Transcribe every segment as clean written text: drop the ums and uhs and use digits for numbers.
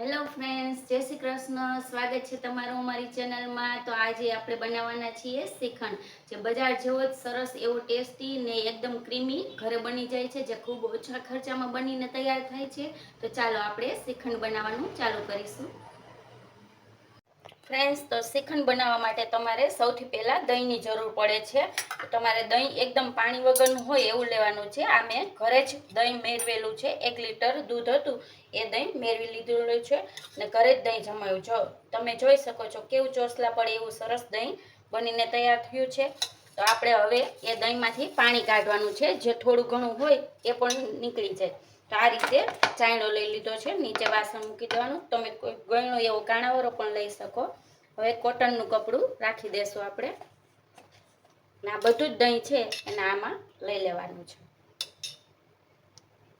Hello friends, જય શ્રી કૃષ્ણ. સ્વાગત છે તમારું અમારી ચેનલમાં. તો આજે આપણે બનાવવાના છીએ શ્રીખંડ, જે બજાર જેવો જ સરસ એવો ટેસ્ટી ને એકદમ ક્રીમી ઘરે બની જાય છે, જે ખૂબ ઓછા ખર્ચામાં બનીને તૈયાર થાય છે. તો ચાલો આપણે શ્રીખંડ બનાવવાનું ચાલુ કરીશું. ફ્રેન્ડ્સ, તો શ્રીખંડ બનાવવા માટે તમારે સૌથી પહેલાં દહીંની જરૂર પડે છે. તો તમારે દહીં એકદમ પાણી વગરનું હોય એવું લેવાનું છે. આ મેં ઘરે જ દહીં મેળવેલું છે. 1 લીટર દૂધ હતું એ દહીં મેળવી લીધેલું છે અને ઘરે જ દહીં જમાવ્યું. જો તમે જોઈ શકો છો કેવું ચોસલા પડે એવું સરસ દહીં બનીને તૈયાર થયું છે. તો આપણે હવે એ દહીંમાંથી પાણી કાઢવાનું છે. જે થોડું ઘણું હોય એ પણ નીકળી જાય. તો આ રીતે ચાયણો લઈ લીધો છે. નીચે વાસણ મૂકી દેવાનું. તમે કોઈ ગયણો એવો કાણાવાળો પણ લઈ શકો. હવે કોટનનું કપડું રાખી દેશું આપણે. આ બધું જ દહીં છે એને આમાં લઈ લેવાનું છે.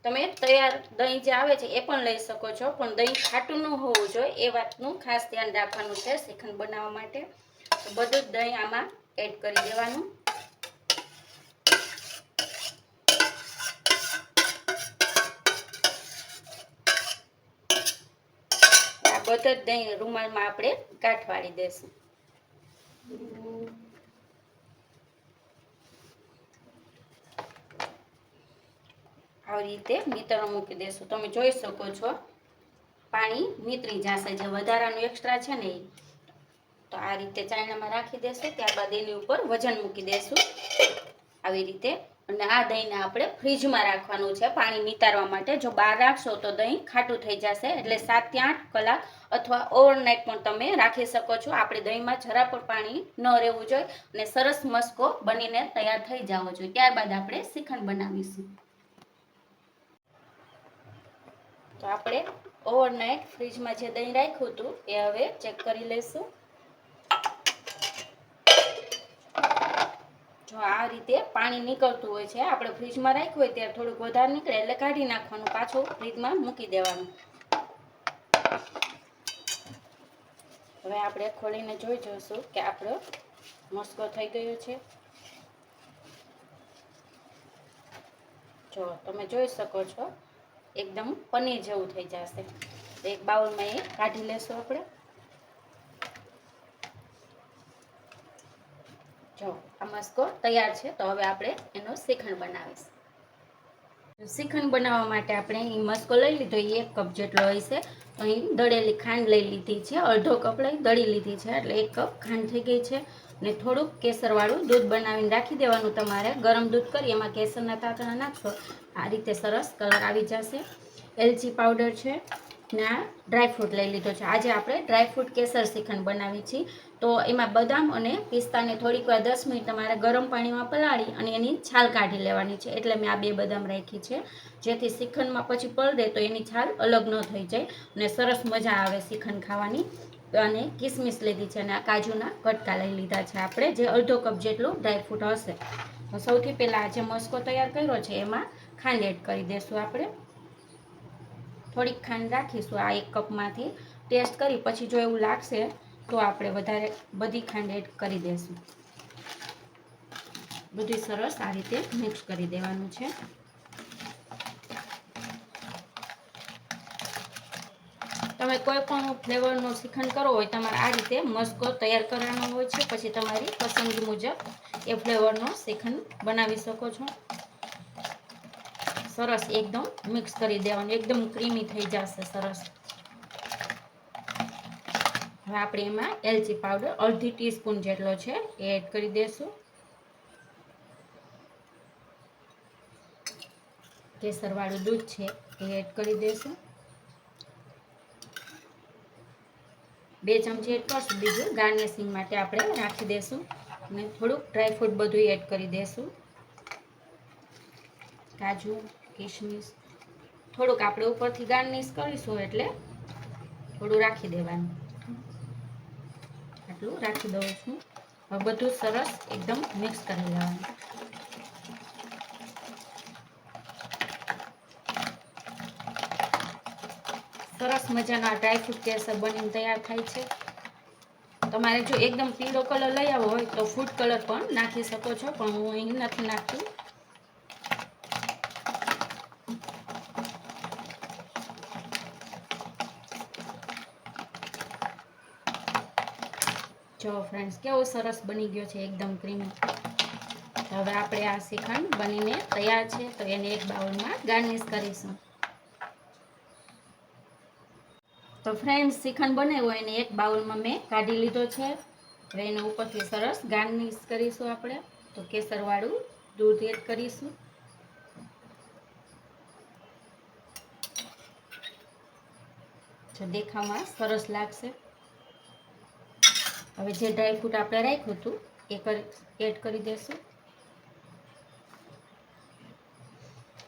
તમે તૈયાર દહીં જે આવે છે એ પણ લઈ શકો છો, પણ દહીં ખાટું ન હોવું જોઈએ એ વાતનું ખાસ ધ્યાન રાખવાનું છે શ્રીખંડ બનાવવા માટે. તો બધું જ દહીં આમાં એડ કરી દેવાનું. આ બધા જ દહીં રૂમાલમાં આપણે ગાંઠ વાળી દેશું. આવી રીતે નીતરો મૂકી દેશું. તમે જોઈ શકો છો પાણી નીતરી જશે, જે વધારાનું એક્સ્ટ્રા છે ને એ. તો આ રીતે ચાયણામાં રાખી દેશું. ત્યારબાદ એની ઉપર વજન મૂકી દેશું આવી રીતે. અને આ દહીંને આપણે ફ્રીજમાં રાખવાનું છે પાણી નિતારવા માટે. જો બહાર રાખશો તો દહીં ખાટું થઈ જશે. એટલે 7 થી 8 કલાક અથવા ઓવરનાઇટ પણ તમે રાખી શકો છો. આપણે દહીંમાં જરા પણ પાણી ન રહેવું જોઈએ અને સરસ મસ્કો બનીને તૈયાર થઈ જવો જોઈએ. ત્યારબાદ આપણે શ્રીખંડ બનાવીશું. તો આપણે ઓવરનાઇટ ફ્રીજમાં જે દહીં રાખ્યું હતું એ હવે ચેક કરી લઈશું. જો આ રીતે પાણી નીકળતું હોય છે. આપણે ફ્રીજમાં રાખ્યું હોય ત્યારે થોડુંક વધારે નીકળે એટલે કાઢી નાખવાનું, પાછું ફ્રીજમાં મૂકી દેવાનું. હવે આપણે ખોલીને જોઈ જોઈશું કે આપણો મસ્કો થઈ ગયો છે. જો તમે જોઈ શકો છો એકદમ પનીર જેવું થઈ જશે. એક બાઉલમાં એ કાઢી લેશું આપણે. જો આ મસ્કો તૈયાર છે. તો હવે આપણે એનો શ્રીખંડ બનાવીશું. શ્રીખંડ બનાવવા માટે આપણે અહીં મસ્કો લઈ લીધો, 1 કપ જેટલો હોય છે. અહીં દળેલી ખાંડ લઈ લીધી છે, અડધો કપ લઈ દળી લીધી છે, એટલે 1 કપ ખાંડ થઈ ગઈ છે. અને થોડુંક કેસરવાળું દૂધ બનાવીને રાખી દેવાનું તમારે. ગરમ દૂધ કરી એમાં કેસરના તાંતણા નાખશો આ રીતે સરસ કલર આવી જશે. એલચી પાવડર છે ને આ ડ્રાયફ્રૂટ લઈ લીધો છે. આજે આપણે ડ્રાયફ્રૂટ કેસર શ્રીખંડ બનાવી છીએ. તો એમાં બદામ અને પિસ્તાને થોડીક વાર 10 મિનિટ તમારે ગરમ પાણીમાં પલાળી અને એની છાલ કાઢી લેવાની છે. એટલે મેં આ 2 બદામ રાખી છે, જેથી શ્રીખંડમાં પછી પલળે તો એની છાલ અલગ ન થઈ જાય અને સરસ મજા આવે શ્રીખંડ ખાવાની. અને કિસમિસ લીધી છે અને આ કાજુના કટકા લઈ લીધા છે આપણે, જે અડધો કપ જેટલું ડ્રાયફ્રૂટ હશે. સૌથી પહેલાં જે મસ્કો તૈયાર કર્યો છે એમાં ખાંડ એડ કરી દઈશું આપણે. થોડીક ખાંડ રાખીશું આ 1 કપમાંથી. ટેસ્ટ કરી પછી જો એવું લાગશે તો આપણે વધારે બધી ખાંડ એડ કરી દઈશું. બધું સરસ આ રીતે મિક્સ કરી દેવાનું છે. તમે કોઈ પણ ફ્લેવરનો શ્રીખંડ કરવો હોય તમારે આ રીતે મસ્કો તૈયાર કરવાનો હોય છે. પછી તમારી પસંદગી મુજબ એ ફ્લેવરનો શ્રીખંડ બનાવી શકો છો. સરસ એકદમ મિક્સ કરી દેવાનું, એકદમ ક્રીમી થઈ જશે સરસ. હવે આપણે એમાં એલચી પાવડર અડધી ટીસ્પૂન જેટલો છે એ એડ કરી દઈશું. કેસરવાળું દૂધ છે એ એડ કરી દઈશું. 2 ચમચી એડ કરશું. બીજું ગાર્નિશિંગ માટે આપણે રાખી દઈશું. અને થોડુંક ડ્રાયફ્રૂટ બધું એડ કરી દઈશું. કાજુ, કિશમિશ થોડુંક આપણે ઉપરથી ગાર્નિશ કરીશું એટલે થોડું રાખી દેવાનું. આટલું રાખી દઉં છું. હવે બધું સરસ એકદમ મિક્સ કરી લેવાનું. સરસ મજાનો આ ડ્રાયફ્રૂટ કેસર બનીને તૈયાર થાય છે. તમારે જો એકદમ પીળો કલર લઈ આવવો હોય તો ફૂડ કલર પણ નાખી શકો છો, પણ હું અહીં નથી નાખતી. જો ફ્રેન્ડ્સ કેવો સરસ બની ગયો છે, એકદમ ક્રીમી. હવે આપણે આ શ્રીખંડ બનીને તૈયાર છે, તો એને એક બાઉલમાં ગાર્નિશ કરીશું. તો ફ્રેન્ડ્સ શ્રીખંડ બનાવ્યો એને એક બાઉલમાં મેં કાઢી લીધો છે. હવે એને ઉપરથી સરસ ગાર્નિશ કરીશું આપણે. તો કેસરવાળું દૂધ એડ કરીશું. જો દેખાવમાં સરસ લાગશે. હવે જે ડ્રાયફ્રૂટ આપણે રાખ્યું હતું એ એડ કરી દઈશું.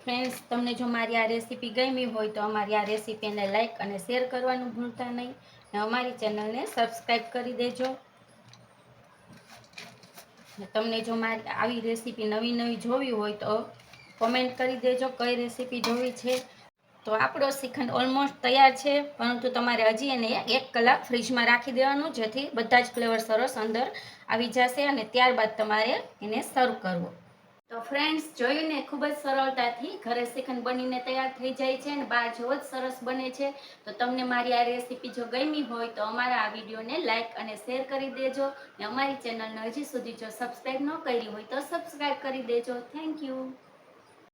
ફ્રેન્ડ્સ, તમને જો મારી આ રેસીપી ગમી હોય તો અમારી આ રેસીપીને લાઈક અને શેર કરવાનું ભૂલતા નહીં. અને અમારી ચેનલને સબસ્ક્રાઈબ કરી દેજો. તમને જો મારી આવી રેસીપી નવી જોવી હોય તો કોમેન્ટ કરી દેજો કઈ રેસીપી જોવી છે. તો આપણો શ્રીખંડ ઓલમોસ્ટ તૈયાર છે, પરંતુ તમારે હજી એને 1 કલાક ફ્રીજમાં રાખી દેવાનું, જેથી બધા જ ફ્લેવર સરસ અંદર આવી જશે અને ત્યારબાદ તમારે એને સર્વ કરવો. તો ફ્રેન્ડ્સ, જોયું ને, ખૂબ જ સરળતાથી ઘરે શ્રીખંડ બનીને તૈયાર થઈ જાય છે અને બહાર જેવો જ સરસ બને છે. તો તમને મારી આ રેસીપી જો ગમી હોય તો અમારા આ વિડીયોને લાઈક અને શેર કરી દેજો. અને અમારી ચેનલને હજી સુધી જો સબસ્ક્રાઈબ ન કરી હોય તો સબસ્ક્રાઈબ કરી દેજો. Thank you.